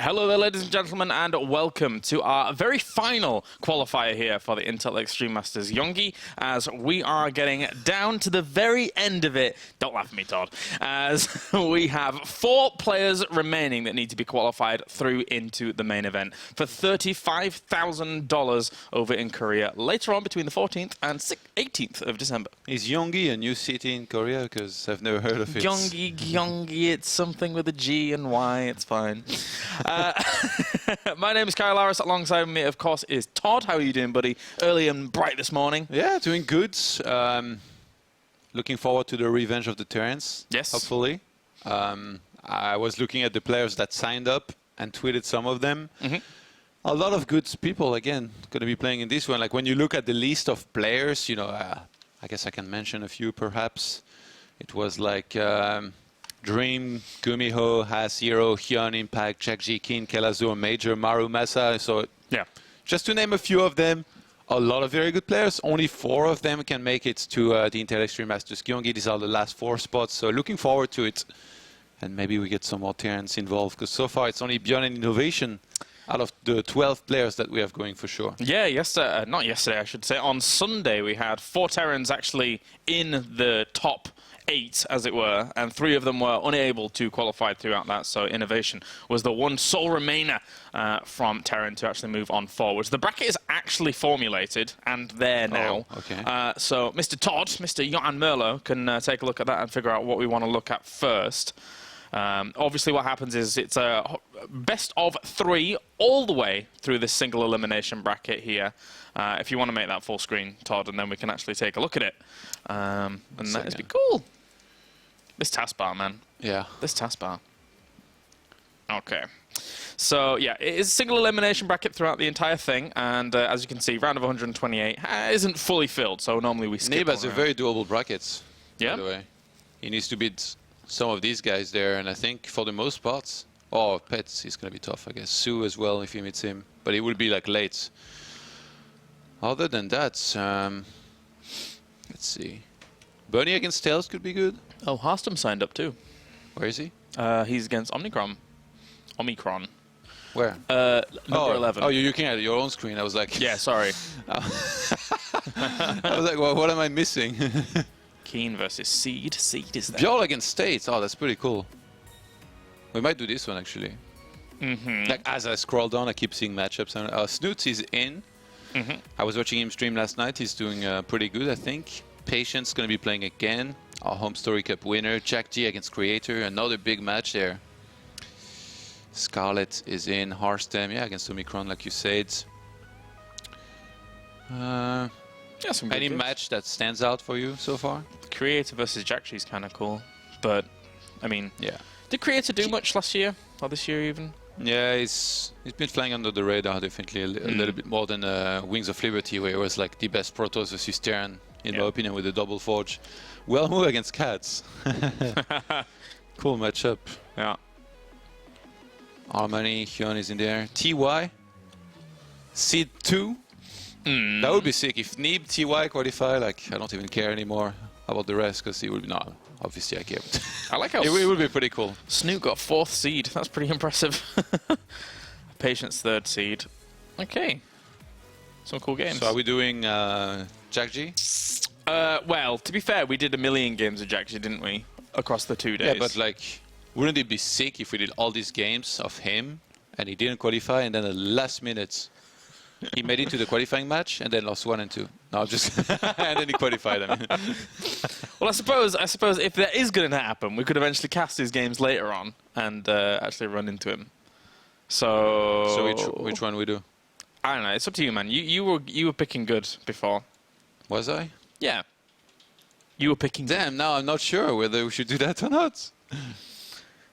Hello there, ladies and gentlemen, and welcome to our very final qualifier here for the Intel Extreme Masters Gyeonggi, as we are getting down to the very end of it. Don't laugh at me, Todd. As we have 4 players remaining that need to be qualified through into the main event for $35,000 over in Korea later on between the 14th and 18th of December. Is Gyeonggi a new city in Korea? Because I've never heard of it. Gyeonggi, it's something with a G and Y, it's fine. My name is Kyle Laris. Alongside me, of course, is Todd. How are you doing, buddy? Early and bright this morning. Yeah, doing good. Looking forward to the revenge of the Terrans. Yes. Hopefully. I was looking at the players that signed up and tweeted some of them. A lot of good people, again, going to be playing in this one. Like when you look at the list of players, you know, I guess I can mention a few perhaps. It was like Dream, Gumiho, Has0, Hyun, Impact, Jjakji, Kin, Kelazur, Major, Maru, Masa. So yeah, just to name a few of them, a lot of very good players. Only 4 of them can make it to the Intel Extreme Masters Gyeonggi. These are the last 4 spots. So looking forward to it. And maybe we get some more Terrans involved, because so far it's only Beyond and Innovation out of the 12 players that we have going for sure. Yeah, not yesterday, I should say. On Sunday, we had 4 Terrans actually in the top 8, as it were, and 3 of them were unable to qualify throughout that. So Innovation was the one sole remainer from Terran to actually move on forwards. The bracket is actually formulated and there now. Oh, okay. So Mr. Todd, Mr. Johan Merlo can take a look at that and figure out what we want to look at first. Obviously what happens is it's a best of 3 all the way through this single elimination bracket here. If you want to make that full screen, Todd, and then we can actually take a look at it. And that is be cool. This taskbar, man. Yeah. This taskbar. Okay. So, yeah, it is a single elimination bracket throughout the entire thing. And as you can see, round of 128 isn't fully filled. So normally we skip Neba's a very doable bracket, yeah? by the way. He needs to beat some of these guys there. And I think for the most part, Pets is going to be tough, I guess. Sue as well if he meets him. But he will be like late. Other than that, let's see. Bernie against Tails could be good. Oh, Harstam signed up too. Where is he? He's against Omicron. Where? Number 11. Oh, you're looking at your own screen. I was like... Yeah, sorry. I was like, well, what am I missing? Keen versus Seed. Seed is there. Bjorl against States. Oh, that's pretty cool. We might do this one, actually. Like, as I scroll down, I keep seeing matchups. Snoots is in. I was watching him stream last night. He's doing pretty good, I think. Patience going to be playing again. Our Home Story Cup winner. Jjakji against Creator. Another big match there. Scarlet is in. Harstam, yeah, against Omicron, like you said. Yeah, some good any games. match that stands out for you so far? Creator versus Jjakji is kind of cool. But, I mean, yeah. Did Creator do much last year? Or this year even? Yeah, he's been flying under the radar, definitely. A little bit more than Wings of Liberty, where it was like the best Protoss versus Terran, in my opinion, with the double forge. Wellmo against Cats. Cool matchup. Yeah. Armani, Hyun is in there. TY. Seed 2. That would be sick. If Neeb, TY qualify, like, I don't even care anymore about the rest, because he would be... No, obviously I care. I like how... it would be pretty cool. Snoot got 4th seed. That's pretty impressive. Patience 3rd seed. Okay. Some cool games. So are we doing Jjakji? Well, to be fair, we did 1 million games of Jjakji, didn't we? Across the 2 days. Yeah, but like, wouldn't it be sick if we did all these games of him and he didn't qualify, and then at the last minute he made it to the qualifying match and then lost 1 and 2? No, just and then he qualified. I mean. Well, I suppose if that is going to happen, we could eventually cast his games later on and actually run into him. So which one we do? I don't know. It's up to you, man. You were picking good before. Was I? Yeah. You were picking. Damn. Now I'm not sure whether we should do that or not.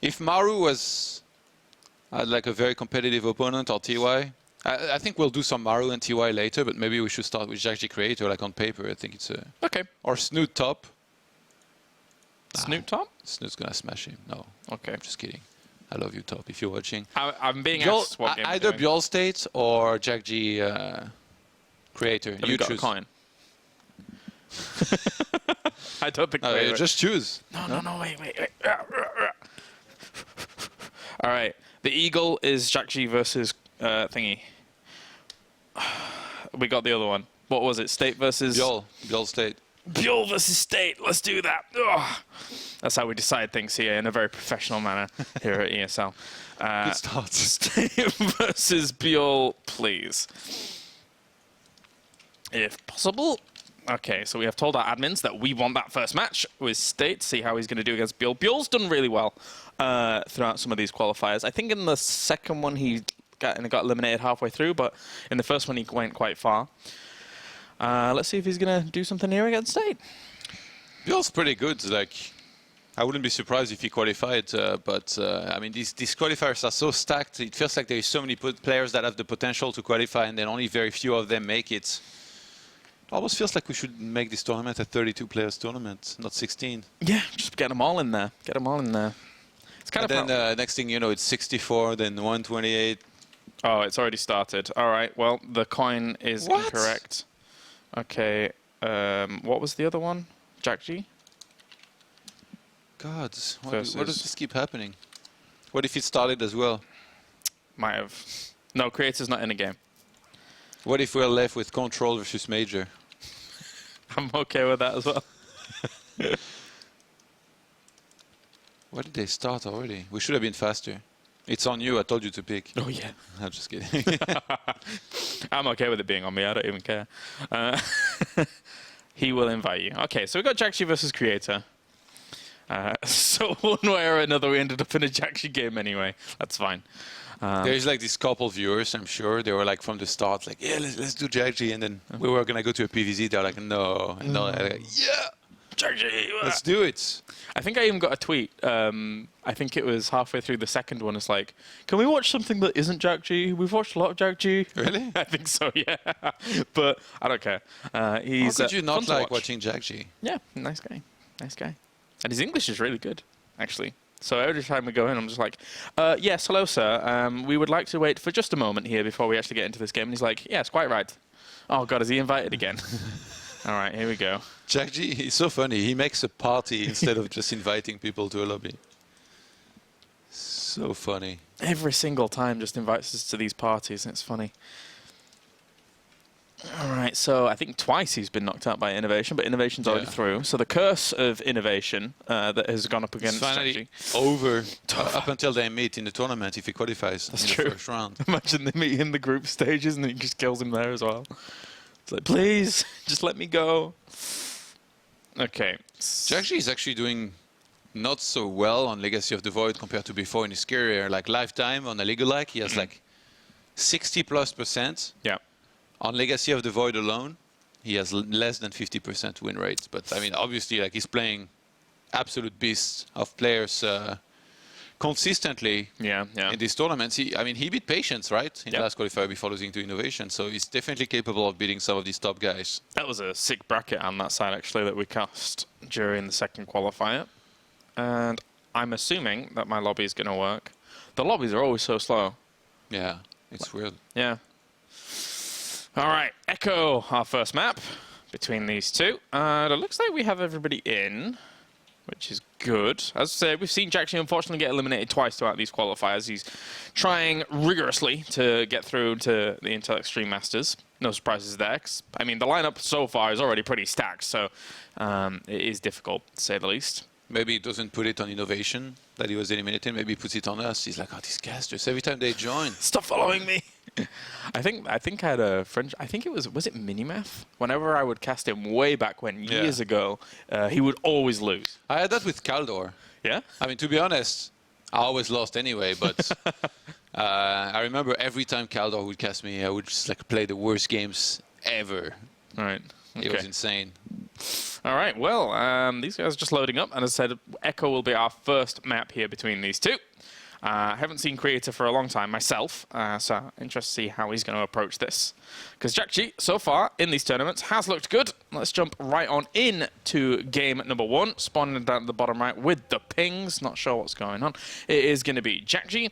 If Maru was like a very competitive opponent, or TY, I think we'll do some Maru and TY later. But maybe we should start with Jjakji Creator, like on paper. I think it's a okay. Or Snoot top. Snoot top? Snoot's gonna smash him. No. Okay. I'm just kidding. I love you, Top, if you're watching. I'm being asked what game either Bjorl State or Jjakji Creator. Have you got choose. A coin? I don't pick just choose. No, wait. All right. The Eagle is Jjakji versus thingy. We got the other one. What was it? State versus... Bjol State. Bjol versus State. Let's do that. Ugh. That's how we decide things here in a very professional manner here at ESL. Good start. State versus Bjol, please. If possible. Okay, so we have told our admins that we want that first match with State, see how he's going to do against Bjol. Bjol's done really well throughout some of these qualifiers. I think in the second one he got eliminated halfway through, but in the first one he went quite far. Let's see if he's going to do something here against State. Bjol's pretty good. Like, I wouldn't be surprised if he qualified, but I mean, these qualifiers are so stacked. It feels like there is so many players that have the potential to qualify, and then only very few of them make it. Almost feels like we should make this tournament a 32 players tournament, not 16. Yeah, just get them all in there. Get them all in there. It's kind and then next thing you know, it's 64, then 128. Oh, it's already started. All right. Well, the coin is incorrect. Okay. What was the other one? Jjakji? God, why does this keep happening? What if it started as well? Might have. No, Creator's not in the game. What if we're left with Control versus Major? I'm okay with that as well. Why did they start already? We should have been faster. It's on you. I told you to pick. Oh, yeah. I'm just kidding. I'm okay with it being on me. I don't even care. He will invite you. Okay, so we got Jjakji versus Creator. So one way or another, we ended up in a Jjakji game anyway. That's fine. There's like this couple viewers, I'm sure. They were like from the start, like, yeah, let's do Jjakji. And then we were going to go to a PVZ. They're like, no. And no. Like, yeah, Jjakji. Let's do it. I think I even got a tweet. I think it was halfway through the second one. It's like, can we watch something that isn't Jjakji? We've watched a lot of Jjakji. Really? I think so, yeah. But I don't care. He's How could you not like watch. watching Jjakji? Yeah, nice guy. Nice guy. And his English is really good, actually. So every time we go in, I'm just like, yes, hello, sir. We would like to wait for just a moment here before we actually get into this game. And he's like, yes, quite right. Oh, God, is he invited again? All right, here we go. Jjakji, he's so funny. He makes a party instead of just inviting people to a lobby. So funny. Every single time just invites us to these parties, and it's funny. All right, so I think twice he's been knocked out by Innovation, but Innovation's already through. So the curse of Innovation that has gone up against Jjakji Jjakji. over up until they meet in the tournament if he qualifies in the first round. Imagine they meet in the group stages and he just kills him there as well. It's like, please, just let me go. Okay. Jjakji is actually doing not so well on Legacy of the Void compared to before in his career. Like lifetime on a League-alike, he has like 60+%. Yeah. On Legacy of the Void alone, he has less than 50% win rates. But I mean, obviously, like he's playing absolute beasts of players consistently in these tournaments. He beat Patience, right, in the last qualifier before losing to Innovation. So he's definitely capable of beating some of these top guys. That was a sick bracket on that side, actually, that we cast during the second qualifier. And I'm assuming that my lobby is going to work. The lobbies are always so slow. Yeah, it's weird. Yeah. All right, Echo, our first map between these two. It looks like we have everybody in, which is good. As I said, we've seen Jjakji unfortunately get eliminated twice throughout these qualifiers. He's trying rigorously to get through to the Intel Extreme Masters. No surprises there. I mean, the lineup so far is already pretty stacked, so it is difficult, to say the least. Maybe he doesn't put it on Innovation that he was eliminated. Maybe he puts it on us. He's like, oh, these casters, every time they join. Stop following me. I think I had a friend. I think it was it Minimath? Whenever I would cast him way back when, years ago, he would always lose. I had that with Kaldor. Yeah? I mean, to be honest, I always lost anyway, but I remember every time Kaldor would cast me, I would just like play the worst games ever. All right. Okay. It was insane. All right, well, these guys are just loading up. And as I said, Echo will be our first map here between these two. I haven't seen Creator for a long time myself, so I'm interested to see how he's going to approach this. Because Jjakji, so far, in these tournaments, has looked good. Let's jump right on in to game number 1. Spawning down at the bottom right with the pings. Not sure what's going on. It is going to be Jjakji.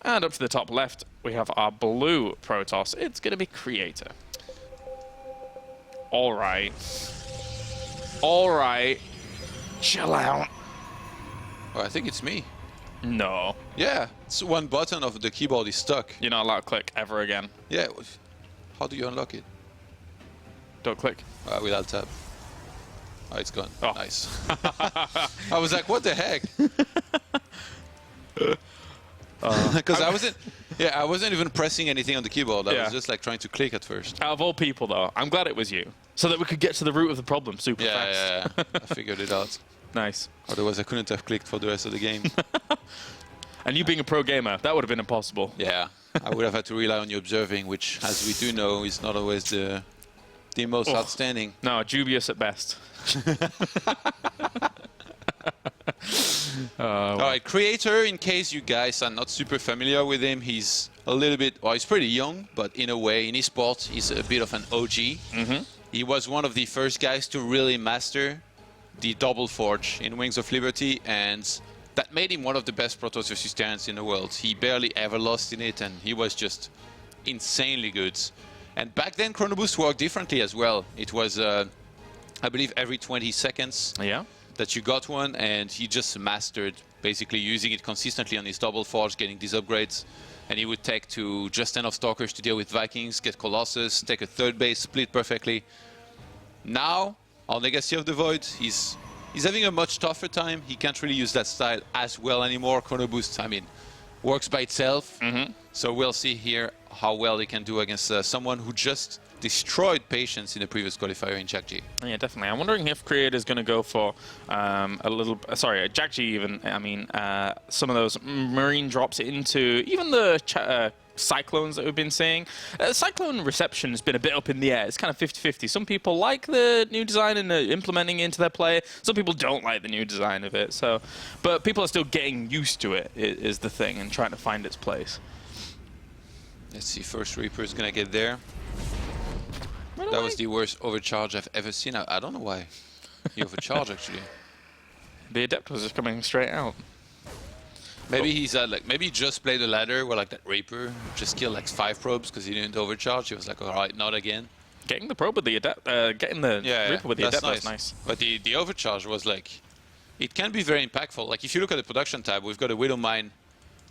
And up to the top left, we have our blue Protoss. It's going to be Creator. All right. All right. Chill out. Oh, I think it's me. No. Yeah, it's one button of the keyboard is stuck. You're not allowed to click ever again. Yeah, how do you unlock it? Don't click. Without tab. Oh, it's gone. Oh. Nice. I was like, what the heck? Because I wasn't even pressing anything on the keyboard. I was just like trying to click at first. Out of all people, though, I'm glad it was you, so that we could get to the root of the problem super fast. Yeah. I figured it out. Nice. Otherwise, I couldn't have clicked for the rest of the game. And you being a pro gamer, that would have been impossible. Yeah, I would have had to rely on you observing, which, as we do know, is not always the most outstanding. No, dubious at best. All right, Creator, in case you guys are not super familiar with him, he's a little bit, well, he's pretty young, but in a way, in esports, he's a bit of an OG. He was one of the first guys to really master the double forge in Wings of Liberty, and that made him one of the best Protoss versus Terrans in the world. He barely ever lost in it, and he was just insanely good. And back then, Chrono Boost worked differently as well. It was, I believe, every 20 seconds. Yeah. That you got one, and he just mastered basically using it consistently on his double forge, getting these upgrades. And he would take to just enough Stalkers to deal with Vikings, get Colossus, take a third base, split perfectly. Now, on Legacy of the Void, he's having a much tougher time. He can't really use that style as well anymore. Chrono Boost, I mean, works by itself. So we'll see here how well he can do against someone who just destroyed Patience in the previous qualifier in Jjakji. Yeah, definitely. I'm wondering if Creator is going to go for Jjakji even. I mean, some of those marine drops into even the cyclones that we've been seeing. Cyclone reception has been a bit up in the air. It's kind of 50-50. Some people like the new design and implementing it into their play. Some people don't like the new design of it. So, but people are still getting used to it, is the thing, and trying to find its place. Let's see, first Reaper is going to get there. That was the worst overcharge I've ever seen. I don't know why he overcharged, actually. The Adept was just coming straight out. Maybe he's maybe he just played a ladder where like that Reaper just killed like 5 probes because he didn't overcharge. He was like, all right, not again. Getting the probe with the Adept, getting the Reaper with the Adept was nice. But the overcharge was like, it can be very impactful. Like if you look at the production tab, we've got a Widow Mine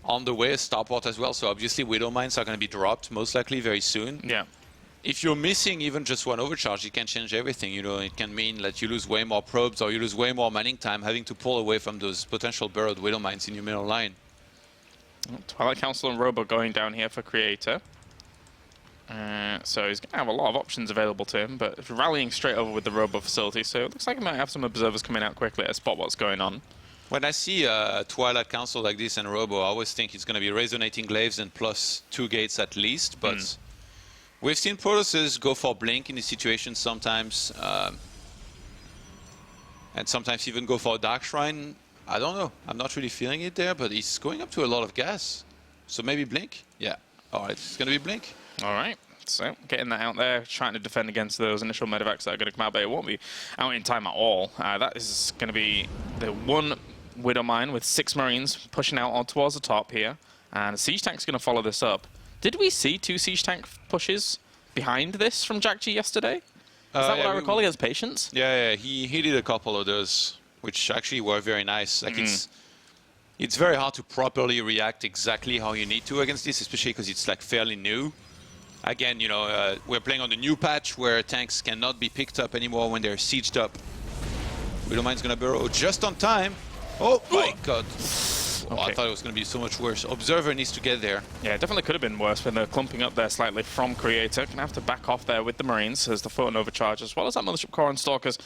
on the way, a Starport as well. So obviously Widow Mines are going to be dropped most likely very soon. Yeah. If you're missing even just one overcharge, it can change everything. You know, it can mean that you lose way more probes or you lose way more manning time having to pull away from those potential burrowed Widow Mines in your middle line. Twilight Council and Robo going down here for Creator. So he's going to have a lot of options available to him, but rallying straight over with the Robo facility. So it looks like he might have some observers coming out quickly to spot what's going on. When I see a Twilight Council like this and Robo, I always think it's going to be Resonating Glaives and plus 2 gates at least, but we've seen Protosses go for Blink in this situation sometimes, and sometimes even go for a Dark Shrine. I don't know. I'm not really feeling it there, but he's going up to a lot of gas. So maybe Blink? Yeah. All right, it's going to be Blink. All right. So getting that out there, trying to defend against those initial medevacs that are going to come out, but it won't be out in time at all. That is going to be the one Widow Mine with 6 Marines pushing out on towards the top here. And Siege Tank's going to follow this up. Did we see 2 Siege Tank pushes behind this from Jjakji yesterday? Is that what I recall against Patience? Yeah, he did a couple of those, which actually were very nice. Like it's very hard to properly react exactly how you need to against this, especially because it's like fairly new. Again, you know, we're playing on the new patch where tanks cannot be picked up anymore when they're sieged up. Widow Mine's gonna burrow just on time. Oh my god. Oh, I thought it was going to be so much worse. Observer needs to get there. Yeah, it definitely could have been worse when they're clumping up there slightly from Creator. Going to have to back off there with the Marines as the Photon overcharge, as well as that Mothership Core and Stalkers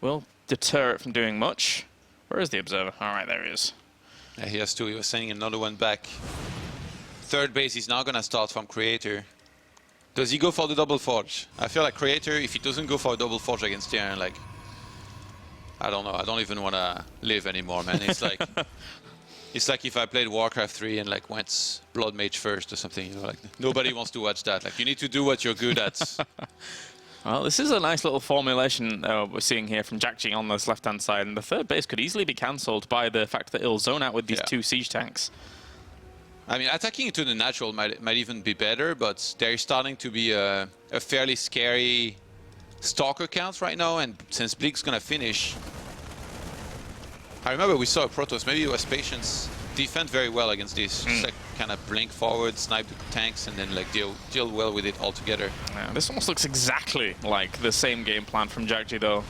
will deter it from doing much. Where is the Observer? All right, there he is. Yeah, he has 2. He was sending another one back. Third base is now going to start from Creator. Does he go for the double forge? I feel like Creator, if he doesn't go for a double forge against Terran, like, I don't know. I don't even want to live anymore, man. It's like... It's like if I played Warcraft 3 and like went Blood Mage first or something, you know, like nobody wants to watch that. Like you need to do what you're good at. Well, this is a nice little formulation we're seeing here from Jjakji on this left-hand side, and the third base could easily be cancelled by the fact that it'll zone out with these 2 siege tanks. I mean, attacking into the natural might even be better, but there's starting to be a fairly scary Stalker count right now, and since Bleak's gonna finish, I remember we saw a Protoss, maybe it was Patience, defend very well against this. Just like kind of blink forward, snipe the tanks, and then like deal well with it altogether. Yeah, this almost looks exactly like the same game plan from Jjakji, though.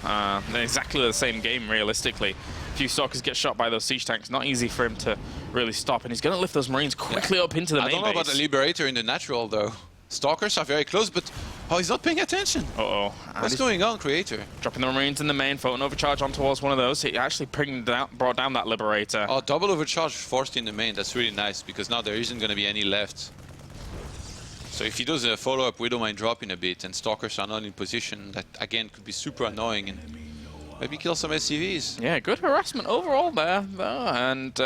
Exactly the same game, realistically. A few Stalkers get shot by those siege tanks. Not easy for him to really stop, and he's going to lift those Marines quickly up into the main base. I don't know about the Liberator in the natural, though. Stalkers are very close, but oh, he's not paying attention. Uh-oh. What's going on, Creator? Dropping the Marines in the main, photon overcharge on towards one of those. He actually brought down that Liberator. Oh, double overcharge forced in the main. That's really nice, because now there isn't going to be any left. So if he does a follow-up Widowmine drop in a bit, and Stalkers are not in position, that again could be super annoying, and maybe kill some SCVs. Yeah, good harassment overall there, though. And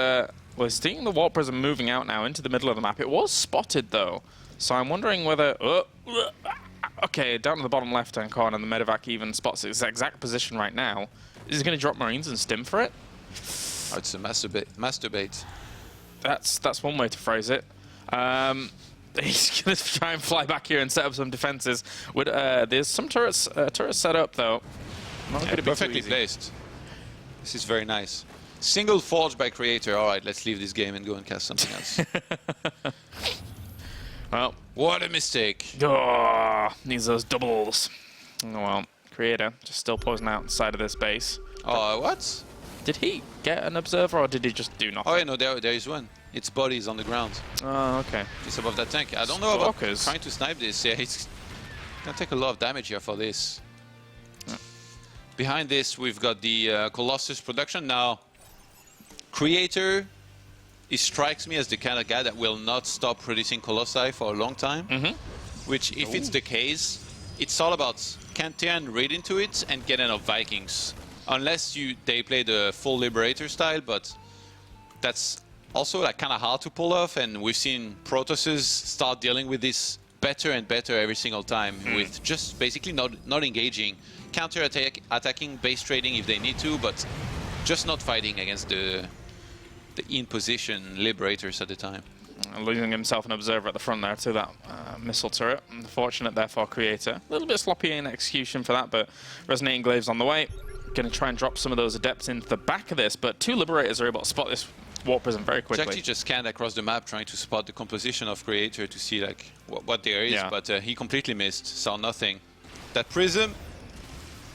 we're seeing the Warp Prism moving out now into the middle of the map. It was spotted, though. So I'm wondering whether... okay, down to the bottom left-hand corner, the Medevac even spots its exact position right now. Is he going to drop Marines and stim for it? Oh, it's a masturbate. That's one way to phrase it. He's going to try and fly back here and set up some defenses. There's some turrets set up, though. Not Yeah, perfectly placed. This is very nice. Single forge by Creator. All right, let's leave this game and go and cast something else. Well, what a mistake. Oh, needs those doubles. Oh, well, Creator just still posing out inside of this base. Oh, what? Did he get an observer, or did he just do nothing? Oh, yeah, no, there is one. Its body is on the ground. Oh, okay. It's above that tank. I don't know about Stalkers. trying to snipe this. Yeah, it's gonna take a lot of damage here for this. Yeah. Behind this, we've got the Colossus production. Now, Creator, he strikes me as the kind of guy that will not stop producing Colossi for a long time. Which, if it's the case, it's all about can Terran raid into it and get enough Vikings. Unless they play the full Liberator style, but that's also like kind of hard to pull off. And we've seen Protosses start dealing with this better and better every single time with just basically not engaging, attacking, base trading if they need to, but just not fighting against the in-position Liberators at the time. Losing himself an observer at the front there to that missile turret. Unfortunate there for Creator. A little bit sloppy in execution for that, but Resonating Glaives on the way. Going to try and drop some of those Adepts into the back of this, but two Liberators are able to spot this Warp Prism very quickly. Jjakji just scanned across the map trying to spot the composition of Creator to see like what there is, but he completely missed, saw nothing. That Prism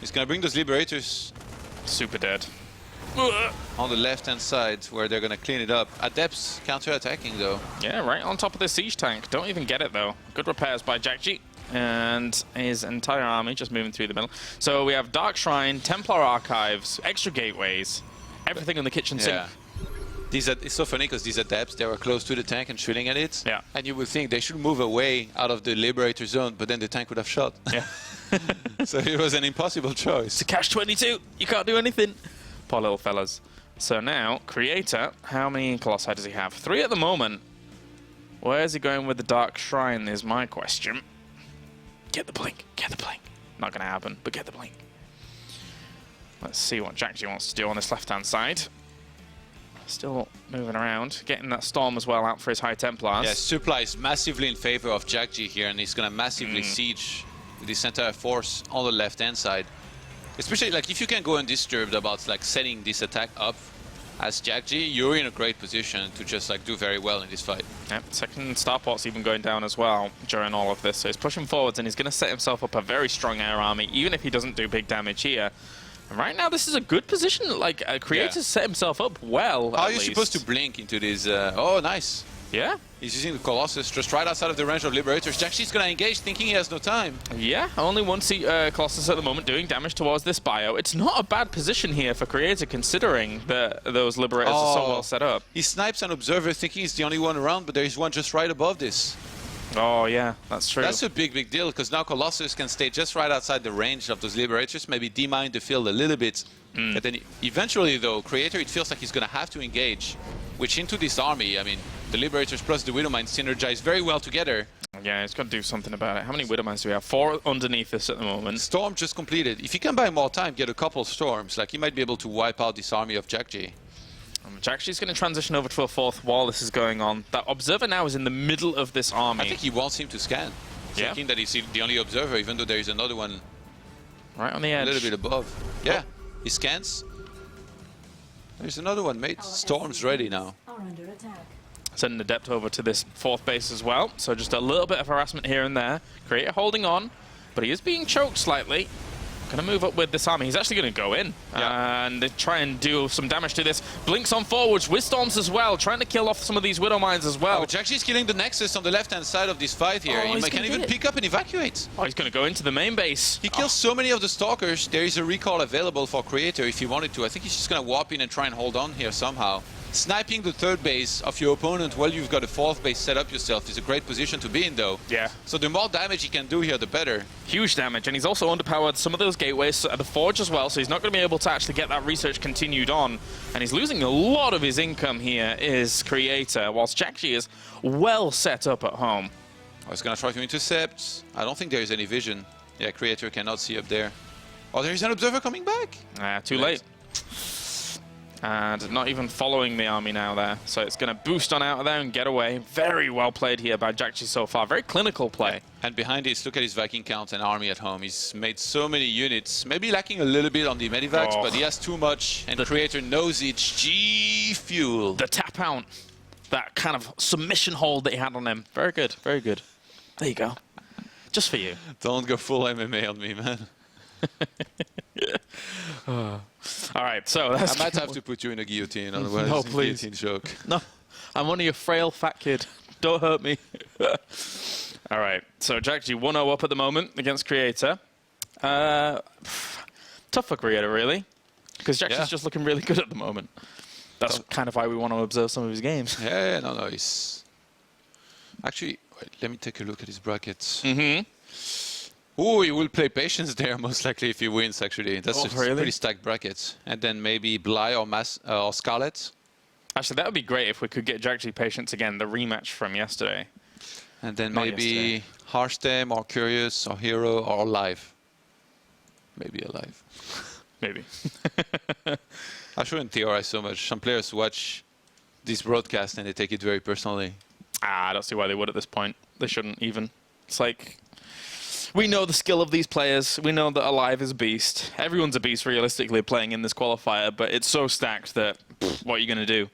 is going to bring those Liberators super dead. On the left-hand side, where they're going to clean it up. Adepts counter-attacking, though. Yeah, right on top of the siege tank. Don't even get it, though. Good repairs by Jjakji. And his entire army just moving through the middle. So we have Dark Shrine, Templar Archives, extra gateways, everything in the kitchen sink. It's so funny because these Adepts, they were close to the tank and shooting at it. Yeah. And you would think they should move away out of the Liberator zone, but then the tank would have shot. Yeah. So it was an impossible choice. It's a catch-22. You can't do anything. Poor little fellas. So now, Creator, how many Colossi does he have? 3 at the moment. Where's he going with the Dark Shrine is my question. Get the blink. Get the blink. Not going to happen, but get the blink. Let's see what Jjakji wants to do on this left-hand side. Still moving around. Getting that Storm as well out for his High Templars. Yeah, Supply is massively in favor of Jjakji here, and he's going to massively siege with his entire force on the left-hand side. Especially like if you can go undisturbed about like setting this attack up as Jjakji, you're in a great position to just like do very well in this fight. Yep, second starport's even going down as well during all of this. So he's pushing forwards and he's going to set himself up a very strong air army, even if he doesn't do big damage here. And right now, this is a good position. Like Creator's set himself up well. How are you supposed to blink into this? Oh, nice. Yeah. He's using the Colossus just right outside of the range of Liberators. Jjakji's going to engage thinking he has no time. Yeah, only one Colossus at the moment doing damage towards this bio. It's not a bad position here for Creator considering that those Liberators are so well set up. He snipes an Observer thinking he's the only one around, but there is one just right above this. Oh, yeah, that's true. That's a big deal because now Colossus can stay just right outside the range of those Liberators, maybe demine the field a little bit. But then eventually, though, Creator, it feels like he's going to have to engage, which into this army, I mean, the Liberators plus the Widowmine synergize very well together. Yeah, he's got to do something about it. How many Widowmines do we have? 4 underneath this at the moment. Storm just completed. If he can buy more time, get a couple Storms, like he might be able to wipe out this army of Jjakji. Jjakji's going to transition over to a 4th while this is going on. That Observer now is in the middle of this army. I think he wants him to scan, thinking that he's the only Observer, even though there is another one right on the edge. A little bit above. Yeah, he scans. There's another one, mate. Storm's ready now. Are under attack. Sending Adept over to this 4th base as well. So just a little bit of harassment here and there. Creator holding on, but he is being choked slightly. Going to move up with this army. He's actually going to go in and try and do some damage to this. Blinks on forwards with Storms as well, trying to kill off some of these Widow Mines as well. Oh, Jjakji's killing the Nexus on the left-hand side of this fight here. Oh, He can even pick up and evacuate. Oh, he's going to go into the main base. He kills so many of the Stalkers. There is a recall available for Creator if he wanted to. I think he's just going to warp in and try and hold on here somehow. Sniping the 3rd base of your opponent while you've got a 4th base set up yourself is a great position to be in, though. Yeah. So the more damage he can do here, the better. Huge damage, and he's also underpowered some of those gateways at the Forge as well, so he's not going to be able to actually get that research continued on. And he's losing a lot of his income here, is Creator, whilst Jjakji is well set up at home. I was going to try to intercept. I don't think there is any vision. Yeah, Creator cannot see up there. Oh, there is an Observer coming back. Too late. And not even following the army now there. So it's going to boost on out of there and get away. Very well played here by Jjakji so far. Very clinical play. And behind this, look at his Viking count and army at home. He's made so many units. Maybe lacking a little bit on the medivacs, but he has too much. And the Creator knows it. G-Fuel. The tap out. That kind of submission hold that he had on him. Very good. Very good. There you go. Just for you. Don't go full MMA on me, man. All right, so that's... I might have to put you in a guillotine, otherwise No, it's a please. guillotine choke. No, I'm only a frail fat kid. Don't hurt me. All right, so Jjakji 1-0 up at the moment against Creator. Tough for Creator, really, because Jjakji's just looking really good at the moment. That's kind of why we want to observe some of his games. Yeah, no, he's... Actually, wait, let me take a look at his brackets. Oh, he will play Patience there, most likely, if he wins, actually. That's a pretty stacked bracket. And then maybe Bly or Scarlet. Actually, that would be great if we could get Jjakji Patience again, the rematch from yesterday. And then maybe Harstem or Curious or Hero or Alive. Maybe Alive. Maybe. I shouldn't theorize so much. Some players watch this broadcast and they take it very personally. I don't see why they would at this point. They shouldn't even. It's like... We know the skill of these players. We know that Alive is a beast. Everyone's a beast, realistically, playing in this qualifier, but it's so stacked that what are you going to do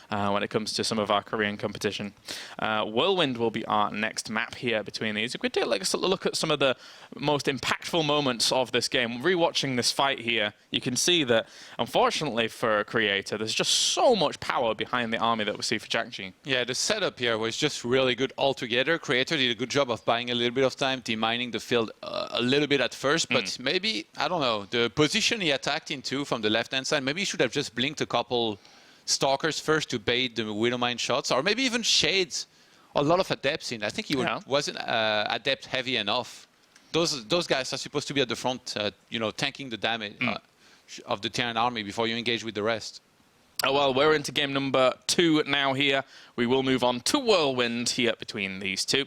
when it comes to some of our Korean competition? Whirlwind will be our next map here between these. If we take a look at some of the most impactful moments of this game, rewatching this fight here, you can see that, unfortunately for Creator, there's just so much power behind the army that we see for Jjakji. Yeah, the setup here was just really good altogether. Creator did a good job of buying a little bit of time, demining the field a little bit at first, but maybe, I don't know, the position he attacked into from the left-hand side, maybe he should have just blinked a couple Stalkers first to bait the Widowmine shots, or maybe even shades a lot of Adepts in. I think he wasn't Adept heavy enough. Those guys are supposed to be at the front, you know, tanking the damage of the Terran army before you engage with the rest. Oh, well, we're into game number 2 now here. We will move on to Whirlwind here between these two.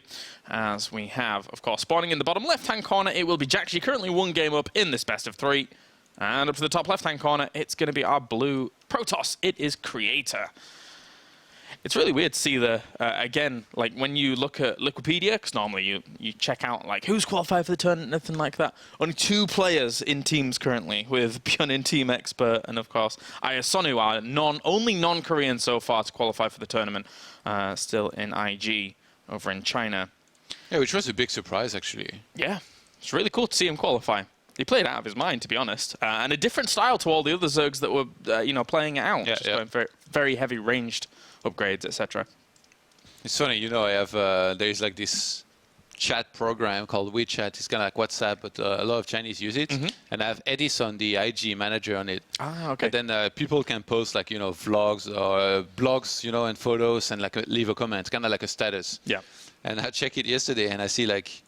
As we have, of course, spawning in the bottom left-hand corner, it will be Jjakji, currently 1 game up in this best of 3. And up to the top left-hand corner, it's going to be our blue Protoss. It is Creator. It's really weird to see the, again, like when you look at Liquipedia, because normally you check out like who's qualified for the tournament, nothing like that. Only 2 players in teams currently, with Björn Team Expert and of course Ayasonu are only non-Korean so far to qualify for the tournament, still in IG over in China. Yeah, which was a big surprise actually. Yeah, it's really cool to see him qualify. He played out of his mind, to be honest, and a different style to all the other Zergs that were, you know, playing it out. Just going very, very heavy ranged upgrades, etc. It's funny, you know, I have there's like this chat program called WeChat. It's kind of like WhatsApp, but a lot of Chinese use it. And I have Edison, the IG manager, on it. Ah, okay. And then people can post like, you know, vlogs or blogs, you know, and photos, and like leave a comment, kind of like a status. Yeah. And I checked it yesterday, and I see like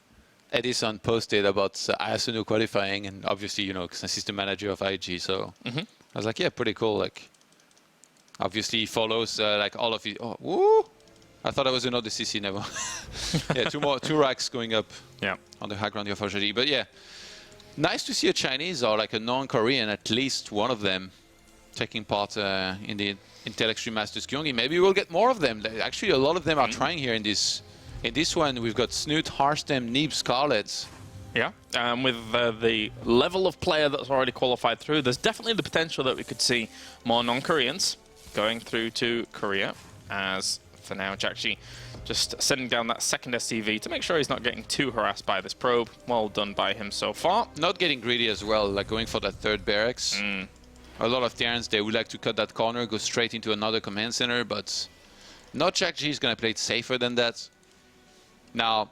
Edison posted about Ayasunu qualifying, and obviously, you know, because he's the manager of IG, so I was like, yeah, pretty cool. Like, obviously, he follows like all of you. Oh, woo! I thought I was another CC, never. Yeah, 2 racks going up. Yeah. On the high ground of Fajari. But yeah, nice to see a Chinese or like a non-Korean, at least one of them, taking part in the Intel Extreme Masters Gyeonggi. Maybe we'll get more of them. Actually, a lot of them are trying here in this. In this one, we've got Snoot, Harstem, Neeb, Scarlet. Yeah, with the level of player that's already qualified through, there's definitely the potential that we could see more non-Koreans going through to Korea, as for now Jjakji just sending down that second SCV to make sure he's not getting too harassed by this probe. Well done by him so far. Not getting greedy as well, like going for that third barracks. A lot of Terrans, they would like to cut that corner, go straight into another command center, but not Jjakji is going to play it safer than that. Now,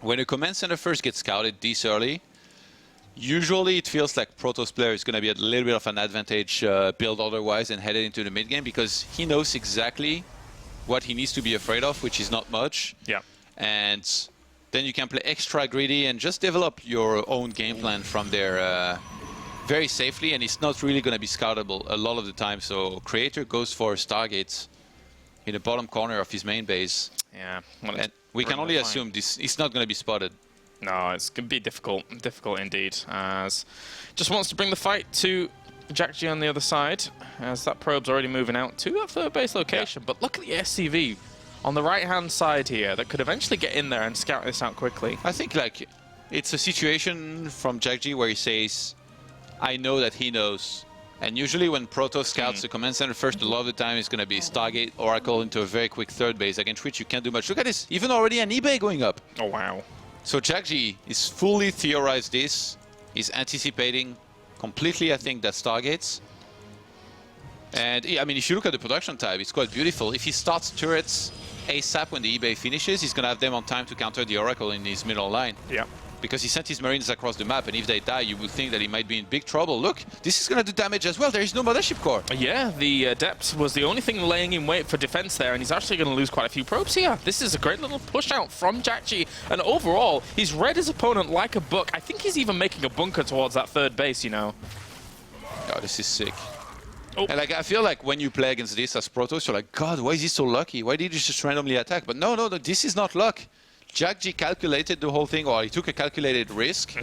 when a command center first gets scouted this early, usually it feels like Protoss player is going to be at a little bit of an advantage build otherwise and headed into the mid game because he knows exactly what he needs to be afraid of, which is not much. Yeah. And then you can play extra greedy and just develop your own game plan from there very safely, and it's not really going to be scoutable a lot of the time. So Creator goes for Stargates in the bottom corner of his main base. Yeah. And we can only assume this is not going to be spotted. No, it's going to be difficult indeed. As just wants to bring the fight to Jjakji on the other side, as that probe's already moving out to that third base location. Yeah. But look at the SCV on the right-hand side here that could eventually get in there and scout this out quickly. I think like it's a situation from Jjakji where he says, I know that he knows. And usually when Protoss scouts the command center first, a lot of the time it's going to be Stargate, Oracle into a very quick third base, against which you can't do much. Look at this, even already an eBay going up. Oh, wow. So Jjakji is fully theorized this. He's anticipating completely, I think, that Stargates. And I mean, if you look at the production type, it's quite beautiful. If he starts turrets ASAP when the eBay finishes, he's going to have them on time to counter the Oracle in his middle line. Yeah. Because he sent his Marines across the map, and if they die, you would think that he might be in big trouble. Look, this is going to do damage as well. There is no Mothership Core. Yeah, the Adept was the only thing laying in wait for defense there, and he's actually going to lose quite a few probes here. This is a great little push out from Jjakji, and overall, he's read his opponent like a book. I think he's even making a bunker towards that third base, you know. Oh, this is sick. Oh. And like, I feel like when you play against this as Protoss, you're like, God, why is he so lucky? Why did he just randomly attack? But no, no, no, this is not luck. Jjakji calculated the whole thing, or he took a calculated risk,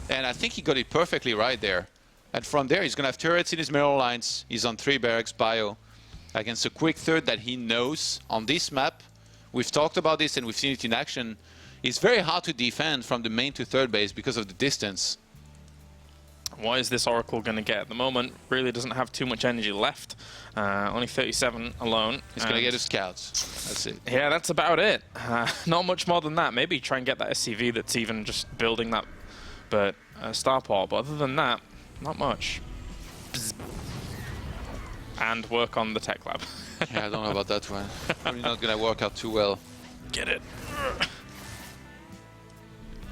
and I think he got it perfectly right there. And from there, he's going to have turrets in his middle lines. He's on 3 barracks bio against a quick third that he knows on this map. We've talked about this and we've seen it in action. It's very hard to defend from the main to third base because of the distance. What is this Oracle going to get at the moment? Really doesn't have too much energy left. Only 37 alone. He's going to get his scouts. That's it. Yeah, that's about it. Not much more than that. Maybe try and get that SCV that's even just building that starport. But other than that, not much. Bzz. And work on the tech lab. Yeah, I don't know about that one. Probably not going to work out too well. Get it.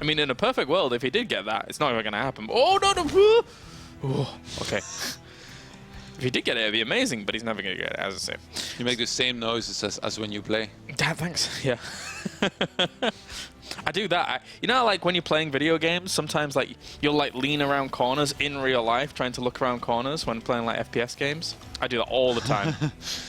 I mean, in a perfect world, if he did get that, it's not even going to happen. Oh, no, no. Oh, okay. If he did get it, it'd be amazing, but he's never going to get it, as I say. You make the same noises as when you play. Dad, thanks. Yeah. I do that. You know, like when you're playing video games, sometimes like you'll like lean around corners in real life, trying to look around corners when playing like FPS games. I do that all the time.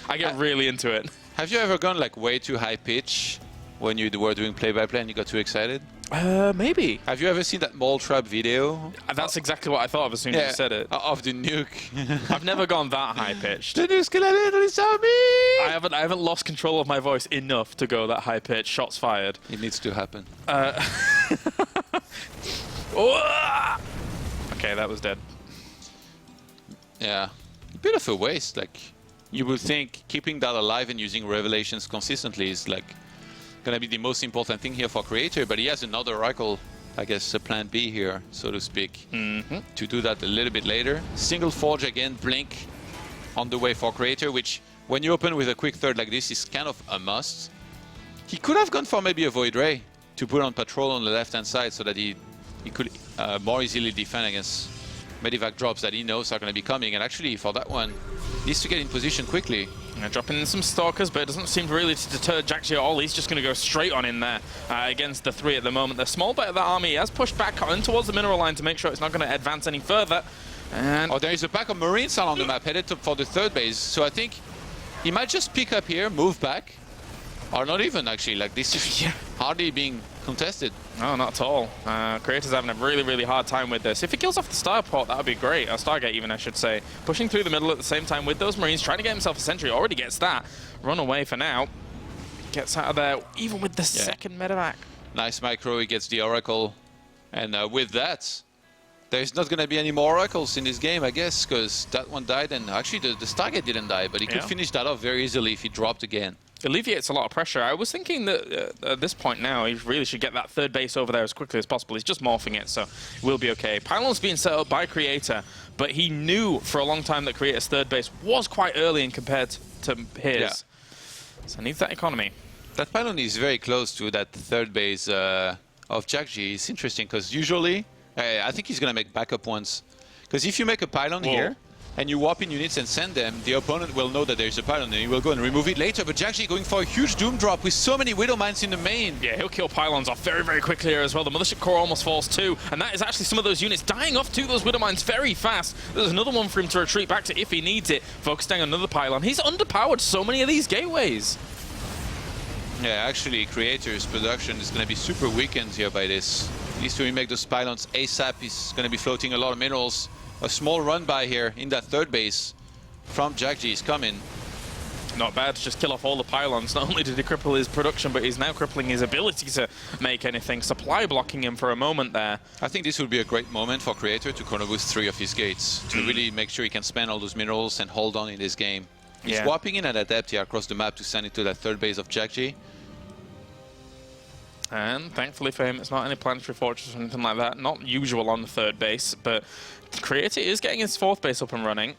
I get really into it. Have you ever gone like way too high pitch when you were doing play-by-play and you got too excited? Maybe. Have you ever seen that mole trap video? That's exactly what I thought of as soon as you said it. Of the nuke. I've never gone that high pitched. The nuke's gonna release on me! I haven't lost control of my voice enough to go that high pitched. Shots fired. It needs to happen. Okay, that was dead. Yeah, a bit of a waste. Like, you would think keeping that alive and using revelations consistently is like gonna be the most important thing here for Creator, but he has another Oracle, I guess, a plan B here, so to speak, to do that a little bit later. Single Forge again, Blink on the way for Creator, which when you open with a quick third like this is kind of a must. He could have gone for maybe a Void Ray to put on patrol on the left-hand side so that he could more easily defend against Medivac drops that he knows are going to be coming, and actually for that one, needs to get in position quickly. Dropping in some Stalkers, but it doesn't seem really to deter Jjakji at all. He's just going to go straight on in there against the 3 at the moment. The small bit of the army has pushed back on towards the mineral line to make sure it's not going to advance any further. And there is a pack of Marines on the map headed for the third base, so I think he might just pick up here, move back, or not even actually. Like, this is hardly being contested. No, not at all. Creator's having a really, really hard time with this. If he kills off the starport, that would be great. Or Stargate even, I should say. Pushing through the middle at the same time with those Marines, trying to get himself a sentry. Already gets that. Run away for now. Gets out of there, even with the second medevac. Nice micro, he gets the Oracle. And with that, there's not going to be any more oracles in this game, I guess, because that one died, and actually the Stargate didn't die, but he could finish that off very easily if he dropped again. Alleviates a lot of pressure. I was thinking that at this point now, he really should get that third base over there as quickly as possible. He's just morphing it, so we'll be okay. Pylon's being set up by Creator, but he knew for a long time that Creator's third base was quite early in compared to his. Yeah. So needs that economy. That pylon is very close to that third base of Jjakji. It's interesting, because usually, I think he's going to make backup ones. Because if you make a pylon here, and you warp in units and send them, the opponent will know that there's a pylon and he will go and remove it later. But Jjakji going for a huge Doom drop with so many Widow Mines in the main. Yeah, he'll kill pylons off very, very quickly here as well. The Mothership Core almost falls too, and that is actually some of those units dying off to those Widow Mines very fast. There's another one for him to retreat back to if he needs it, focusing on another pylon. He's underpowered so many of these gateways. Yeah, actually, Creator's production is going to be super weakened here by this. At least when we make those pylons ASAP, he's going to be floating a lot of minerals. A small run by here in that third base from Jjakji is coming. Not bad to just kill off all the pylons. Not only did he cripple his production, but he's now crippling his ability to make anything. Supply blocking him for a moment there. I think this would be a great moment for Creator to corner boost 3 of his gates to really make sure he can spend all those minerals and hold on in this game. He's warping in at a depth here across the map to send it to that third base of Jjakji. And thankfully for him, it's not any planetary fortress or anything like that. Not usual on the third base, but Creator is getting his fourth base up and running.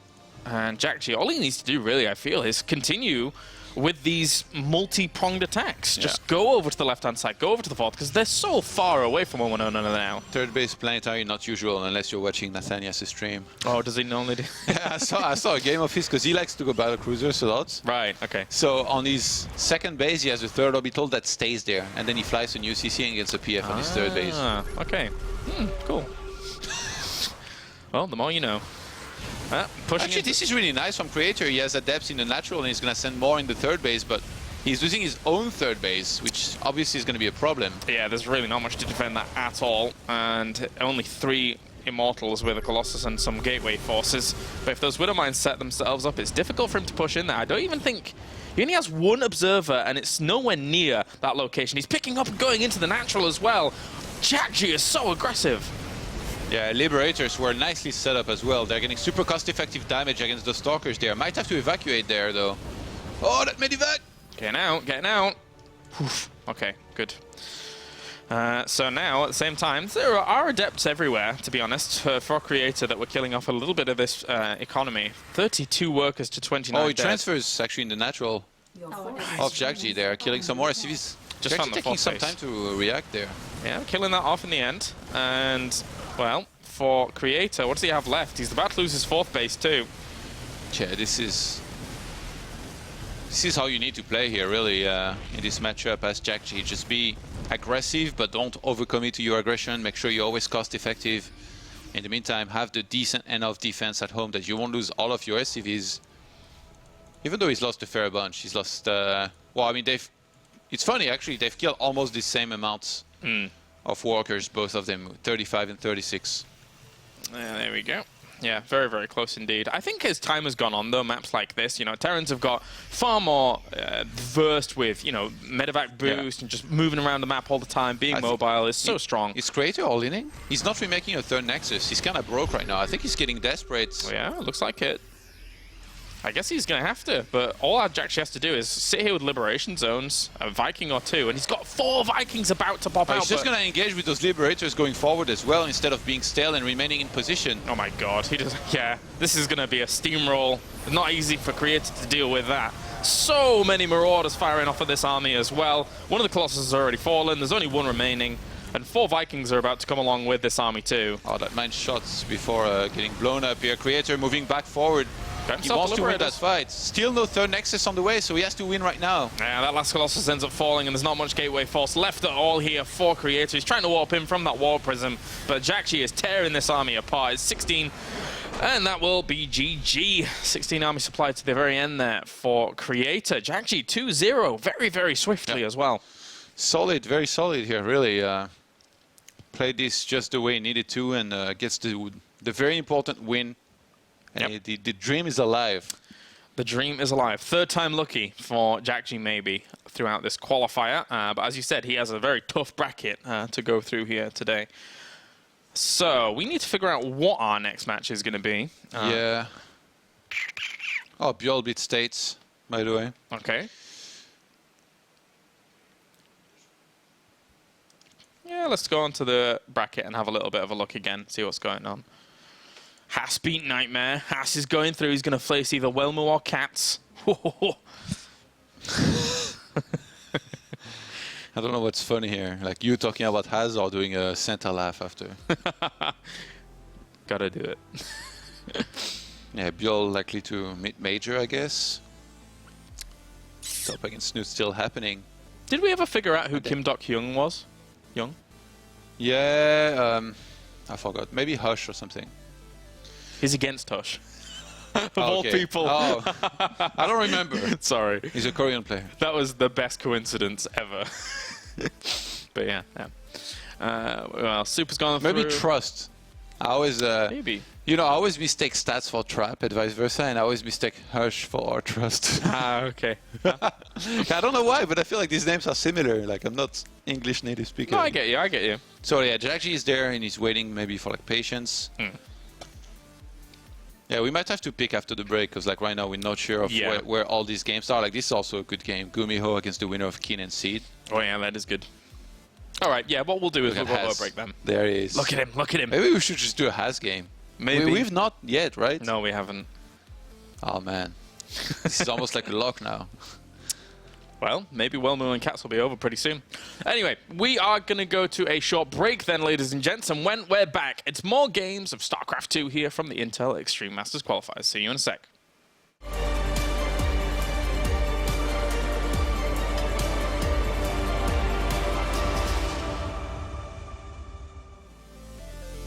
And Jjakji, all he needs to do, really, I feel, is continue with these multi-pronged attacks. Just go over to the left-hand side, go over to the fourth, because they're so far away from one another now. Third base planetary, not usual, unless you're watching Nathanias' stream. Oh, does he normally do? Yeah, I saw a game of his, because he likes to go battle cruisers a lot. Right, okay. So on his second base, he has a third orbital that stays there, and then he flies to New CC and gets a PF on his third base. Okay. Cool. Well, the more you know. Actually, this is really nice from Creator. He has a depth in the natural, and he's going to send more in the third base, but he's losing his own third base, which obviously is going to be a problem. Yeah, there's really not much to defend that at all, and only 3 Immortals with a Colossus and some Gateway forces. But if those Widow Mines set themselves up, it's difficult for him to push in there. I don't even think... He only has 1 Observer, and it's nowhere near that location. He's picking up and going into the natural as well. Jjakji is so aggressive. Yeah, Liberators were nicely set up as well. They're getting super cost-effective damage against the Stalkers there. Might have to evacuate there, though. Oh, that medevac! Getting out, getting out. Oof. Okay, good. So now, at the same time, there are Adepts everywhere, to be honest, for Creator, that we're killing off a little bit of this economy. 32 workers to 29 Oh, he dead. transfers, actually, in the natural of Jjakji there, killing some more SCVs. Just Jjakji taking some time to react there. Yeah, killing that off in the end. And, well, for Creator, what does he have left? He's about to lose his fourth base, too. Yeah, this is how you need to play here, really, in this matchup as Jjakji. Just be aggressive, but don't overcommit to your aggression. Make sure you're always cost-effective. In the meantime, have the decent enough defense at home that you won't lose all of your SCVs. Even though he's lost a fair bunch, he's lost... well, I mean, it's funny, actually. They've killed almost the same amounts of workers, both of them, 35 and 36. There we go. Yeah, very, very close indeed. I think as time has gone on, though, maps like this, you know, Terrans have got far more versed with, you know, medevac boost and just moving around the map all the time, being mobile is so strong. Is Creator all-inning? He's not remaking a third Nexus. He's kind of broke right now. I think he's getting desperate. Oh, yeah, looks like it. I guess he's going to have to, but all our Jjakji has to do is sit here with Liberation Zones, a Viking or 2, and he's got 4 Vikings about to pop out. He's just going to engage with those Liberators going forward as well, instead of being stale and remaining in position. Oh my god, he does. Yeah, this is going to be a steamroll. Not easy for Creator to deal with that. So many Marauders firing off of this army as well. One of the Colossus has already fallen, there's only 1 remaining, and 4 Vikings are about to come along with this army too. Oh, that mine shots before getting blown up here. Creator moving back forward. He wants to win that fight. Still no third Nexus on the way, so he has to win right now. Yeah, that last Colossus ends up falling, and there's not much Gateway Force left at all here for Creator. He's trying to warp in from that Warp Prism, but Jjakji is tearing this army apart. It's 16, and that will be GG. 16 army supply to the very end there for Creator. Jjakji 2-0, very, very swiftly as well. Solid, very solid here, really. Played this just the way he needed to, and gets the very important win. And the dream is alive. The dream is alive. Third time lucky for Jjakji maybe throughout this qualifier. But as you said, he has a very tough bracket to go through here today. So we need to figure out what our next match is going to be. Yeah. Oh, Bjol beat States, by the way. Okay. Yeah, let's go on to the bracket and have a little bit of a look again, see what's going on. Haas beat Nightmare. Haas is going through. He's going to face either Welmu or Cats. I don't know what's funny here. Like you talking about Haz or doing a Santa laugh after. Gotta do it. Yeah, Bjol likely to meet Major, I guess. Top against Snoot still happening. Did we ever figure out who Kim Dok-hyung was? Young? Yeah, I forgot. Maybe Hush or something. He's against Hush. Of all people. Oh, I don't remember. Sorry. He's a Korean player. That was the best coincidence ever. But yeah. Well, Super's gone through. Maybe Trust. I always, Maybe. you know, I always mistake Stats for Trap and vice versa, and I always mistake Hush for Trust. Okay. I don't know why, but I feel like these names are similar. Like I'm not English native speaker. No, I get you. So yeah, Jjakji is there and he's waiting maybe for like patience. Yeah, we might have to pick after the break because like right now we're not sure of where all these games are. Like this is also a good game. Gumiho against the winner of Keen and Seed. Oh yeah, that is good. All right, yeah. What we'll do is we'll break them. There he is. Look at him. Maybe we should just do a Haz game. Maybe we've not yet, right? No, we haven't. Oh man, this is almost like a lock now. Well, maybe Welmu and Cats will be over pretty soon. Anyway, we are going to go to a short break then, ladies and gents, and when we're back, it's more games of StarCraft 2 here from the Intel Extreme Masters Qualifiers. See you in a sec.